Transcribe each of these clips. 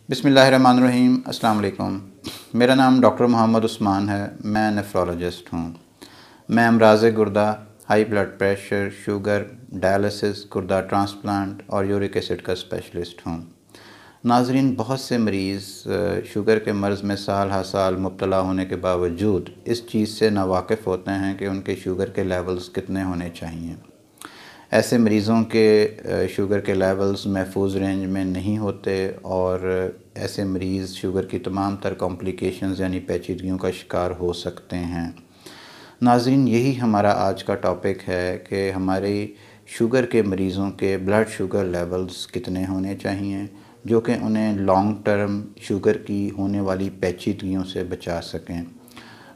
बिस्मिल्लाहिर्रहमानिर्रहीम। अस्सलाम वालेकुम। मेरा नाम डॉक्टर मोहम्मद उस्मान है। मैं नेफ्रोलॉजिस्ट हूँ। मैं अमराज़ गुर्दा, high blood pressure, sugar, dialysis, गुर्दा ट्रांसप्लांट और यूरिक एसिड का स्पेशलिस्ट हूँ। नाज़रीन, बहुत से मरीज़ शुगर के मर्ज़ में साल हर साल मुब्तला होने के बावजूद इस चीज़ से नावाकिफ़ होते हैं कि उनके शुगर के लेवल्स कितने होने चाहिए। ऐसे मरीज़ों के शुगर के लेवल्स महफूज रेंज में नहीं होते और ऐसे मरीज़ शुगर की तमाम तर कॉम्प्लिकेशंस यानी पेचीदगियों का शिकार हो सकते हैं। नाज़रीन, यही हमारा आज का टॉपिक है कि हमारे शुगर के मरीज़ों के ब्लड शुगर लेवल्स कितने होने चाहिए, जो कि उन्हें लॉन्ग टर्म शुगर की होने वाली पेचीदगियों से बचा सकें।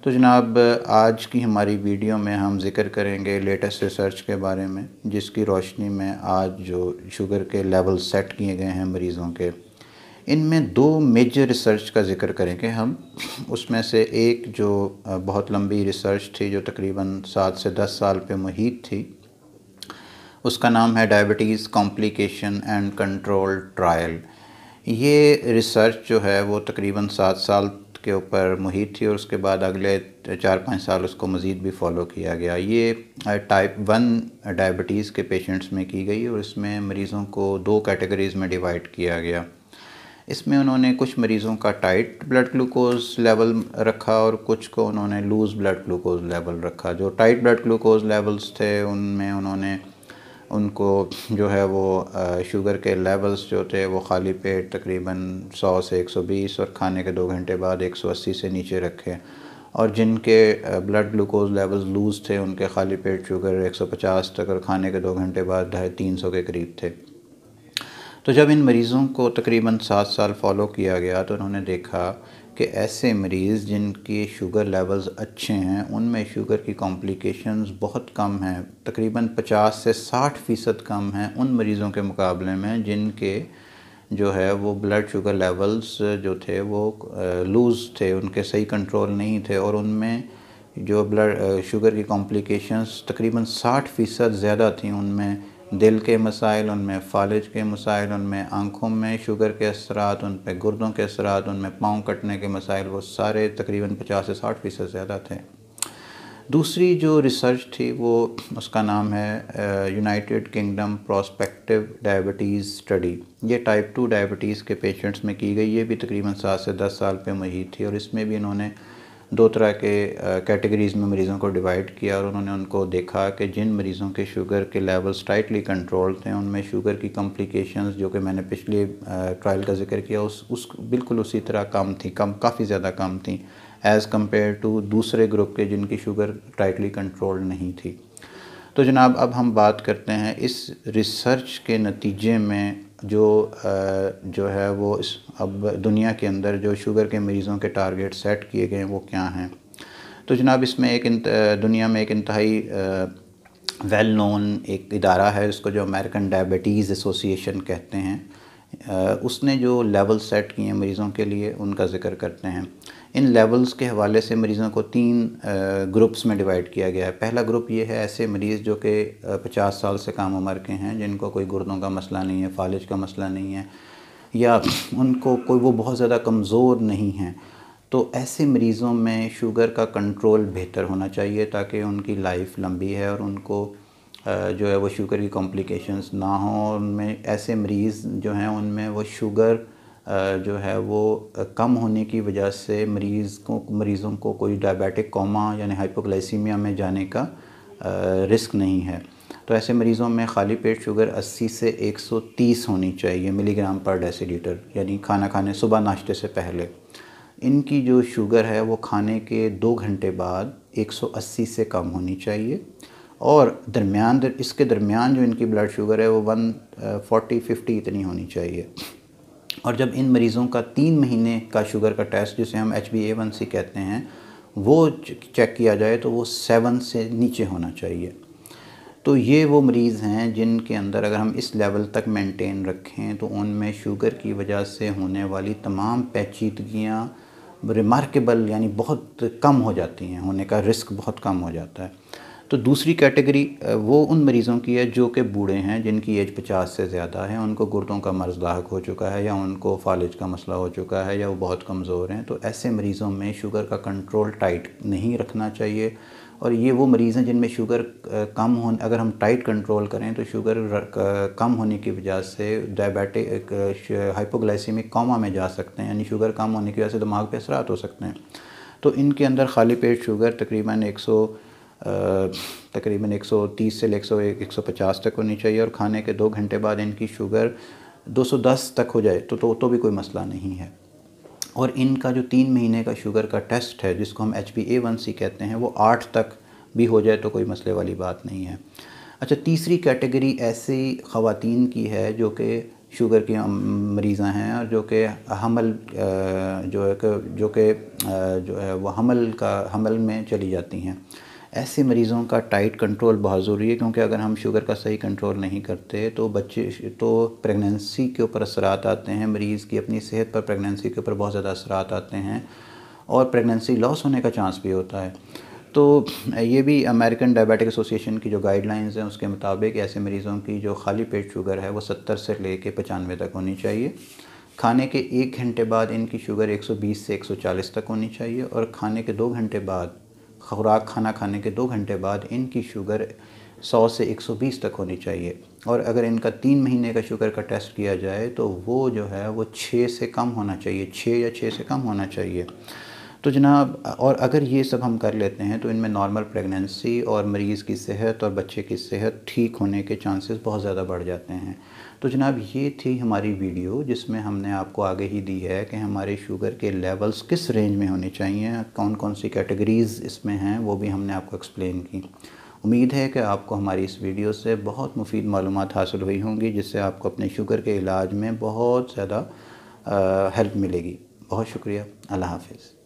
तो जनाब, आज की हमारी वीडियो में हम ज़िक्र करेंगे लेटेस्ट रिसर्च के बारे में, जिसकी रोशनी में आज जो शुगर के लेवल सेट किए गए हैं मरीज़ों के, इनमें दो मेजर रिसर्च का ज़िक्र करेंगे हम। उसमें से एक जो बहुत लंबी रिसर्च थी, जो तकरीबन 7 से 10 साल पे मुहित थी, उसका नाम है diabetes complication and control trial. ये रिसर्च जो है वो तकरीबन 7 साल के ऊपर मुहित थी और उसके बाद अगले 4-5 साल उसको मज़ीद भी फ़ॉलो किया गया। ये टाइप 1 डायबिटीज़ के पेशेंट्स में की गई और इसमें मरीज़ों को 2 कैटेगरीज़ में डिवाइड किया गया। इसमें उन्होंने कुछ मरीज़ों का टाइट ब्लड ग्लूकोज लेवल रखा और कुछ को उन्होंने लूज़ ब्लड ग्लूकोज लेवल रखा। जो टाइट ब्लड ग्लूकोज लेवल्स थे उनमें उन्होंने उनको जो है वो शुगर के लेवल्स जो थे वो खाली पेट तकरीबन 100 से 120 और खाने के 2 घंटे बाद 180 से नीचे रखे, और जिनके ब्लड ग्लूकोज लेवल्स लूज़ थे उनके खाली पेट शुगर 150 तक और खाने के 2 घंटे बाद 250-300 के करीब थे। तो जब इन मरीज़ों को तकरीबन 7 साल फ़ॉलो किया गया तो उन्होंने देखा कि ऐसे मरीज़ जिनकी शुगर लेवल्स अच्छे हैं उनमें शुगर की कॉम्प्लिकेशंस बहुत कम हैं, तकरीबन 50 से 60% कम हैं उन मरीज़ों के मुकाबले में जिनके जो है वो ब्लड शुगर लेवल्स जो थे वो लूज़ थे, उनके सही कंट्रोल नहीं थे, और उनमें जो ब्लड शुगर की कॉम्प्लिकेशंस तकरीबन 60% ज़्यादा थी। उनमें दिल के मसाइल, उनमें फालिज के मसाइल, उनमें आँखों में शुगर के असरात, उन पे गुर्दों के असरात, उनमें पाँव कटने के मसाइल, वो सारे तकरीबन 50 से 60% ज़्यादा थे। दूसरी जो रिसर्च थी वो उसका नाम है United kingdom prospective diabetes study. ये टाइप 2 डायबिटीज़ के पेशेंट्स में की गई। ये भी तकरीबन 7 से 10 साल पे मुहित थी और इसमें भी इन्होंने 2 तरह के कैटेगरीज़ में मरीज़ों को डिवाइड किया और उन्होंने उनको देखा कि जिन मरीज़ों के शुगर के लेवल्स टाइटली कंट्रोल थे उनमें शुगर की कॉम्प्लिकेशंस, जो कि मैंने पिछले ट्रायल का जिक्र किया, उस बिल्कुल उसी तरह कम थी, काफ़ी ज़्यादा कम थी एज़ कम्पेयर टू दूसरे ग्रुप के जिनकी शुगर टाइटली कंट्रोल नहीं थी। तो जनाब, अब हम बात करते हैं इस रिसर्च के नतीजे में जो है वो इस अब दुनिया के अंदर जो शुगर के मरीज़ों के टारगेट सेट किए गए हैं वो क्या हैं। तो जनाब, इसमें दुनिया में एक इंतहाई वेल नोन एक इदारा है, इसको जो अमेरिकन डायबिटीज़ एसोसिएशन कहते हैं। उसने जो लेवल सेट किए हैं मरीज़ों के लिए उनका ज़िक्र करते हैं। इन लेवल्स के हवाले से मरीज़ों को 3 ग्रुप्स में डिवाइड किया गया है। पहला ग्रुप ये है ऐसे मरीज़ जो कि 50 साल से कम उम्र के हैं, जिनको कोई गुर्दों का मसला नहीं है, फालिज का मसला नहीं है, या उनको कोई वो बहुत ज़्यादा कमज़ोर नहीं हैं। तो ऐसे मरीज़ों में शुगर का कंट्रोल बेहतर होना चाहिए ताकि उनकी लाइफ लंबी है और उनको जो है वो शुगर की कॉम्प्लिकेशंस ना हों। उनमें ऐसे मरीज़ जो हैं उनमें वो शुगर जो है वो कम होने की वजह से मरीज़ों को कोई डायबिटिक कोमा यानी हाइपोग्लाइसीमिया में जाने का रिस्क नहीं है। तो ऐसे मरीज़ों में खाली पेट शुगर 80 से 130 होनी चाहिए मिलीग्राम पर डेसीलीटर, यानी खाना खाने सुबह नाश्ते से पहले। इनकी जो शुगर है वो खाने के 2 घंटे बाद 180 से कम होनी चाहिए, और इसके दरमियान जो इनकी ब्लड शुगर है वो 140-50 इतनी होनी चाहिए। और जब इन मरीज़ों का 3 महीने का शुगर का टेस्ट, जिसे हम HbA1c कहते हैं, वो चेक किया जाए तो वो 7 से नीचे होना चाहिए। तो ये वो मरीज़ हैं जिनके अंदर अगर हम इस लेवल तक मेंटेन रखें तो उनमें शुगर की वजह से होने वाली तमाम पेचीदगियाँ रिमार्केबल यानी बहुत कम हो जाती हैं, होने का रिस्क बहुत कम हो जाता है। तो दूसरी कैटेगरी वो उन मरीज़ों की है जो कि बूढ़े हैं, जिनकी एज 50 से ज़्यादा है, उनको गुर्दों का मर्ज़ लाहक हो चुका है या उनको फालिज का मसला हो चुका है या वो बहुत कमज़ोर हैं। तो ऐसे मरीज़ों में शुगर का कंट्रोल टाइट नहीं रखना चाहिए। और ये वो मरीज़ हैं जिनमें शुगर कम हो, अगर हम टाइट कंट्रोल करें तो शुगर कम होने की वजह से डायबिटिक हाइपोग्लाइसीमिक कोमा में जा सकते हैं, यानी शुगर कम होने की वजह से दिमाग पे असरात हो सकते हैं। तो इनके अंदर खाली पेट शुगर तकरीबन 130 से 150 तक होनी चाहिए, और खाने के 2 घंटे बाद इनकी शुगर 210 तक हो जाए तो भी कोई मसला नहीं है। और इनका जो 3 महीने का शुगर का टेस्ट है, जिसको हम HbA1c कहते हैं, वो 8 तक भी हो जाए तो कोई मसले वाली बात नहीं है। अच्छा, तीसरी कैटेगरी ऐसी ख़वातीन की है जो कि शुगर की मरीज़ा हैं और जो कि हमल जो है वो हमल में चली जाती हैं। ऐसे मरीज़ों का टाइट कंट्रोल बहुत ज़रूरी है, क्योंकि अगर हम शुगर का सही कंट्रोल नहीं करते तो प्रेगनेंसी के ऊपर असरात आते हैं, मरीज़ की अपनी सेहत पर प्रेगनेंसी के ऊपर बहुत ज़्यादा असरात आते हैं और प्रेगनेंसी लॉस होने का चांस भी होता है। तो ये भी अमेरिकन डायबिटिक एसोसिएशन की जो गाइडलाइंस हैं उसके मुताबिक ऐसे मरीज़ों की जो खाली पेट शुगर है वो 70 से लेके 95 तक होनी चाहिए। खाने के 1 घंटे बाद इनकी शुगर 120 से 140 तक होनी चाहिए, और खाने के 2 घंटे बाद खाना खाने के 2 घंटे बाद इनकी शुगर 100 से 120 तक होनी चाहिए। और अगर इनका 3 महीने का शुगर का टेस्ट किया जाए तो वो जो है वो 6 से कम होना चाहिए, 6 से कम होना चाहिए। तो जनाब, और अगर ये सब हम कर लेते हैं तो इनमें नॉर्मल प्रेगनेंसी और मरीज़ की सेहत और बच्चे की सेहत ठीक होने के चांसेस बहुत ज़्यादा बढ़ जाते हैं। तो जनाब, ये थी हमारी वीडियो जिसमें हमने आपको आगे ही दी है कि हमारे शुगर के लेवल्स किस रेंज में होने चाहिए, कौन कौन सी कैटेगरीज़ इसमें हैं, वो भी हमने आपको एक्सप्लेन की। उम्मीद है कि आपको हमारी इस वीडियो से बहुत मुफीद मालूमात हासिल हुई होंगी, जिससे आपको अपने शुगर के इलाज में बहुत ज़्यादा हेल्प मिलेगी। बहुत शुक्रिया। अल्लाह हाफ़िज़।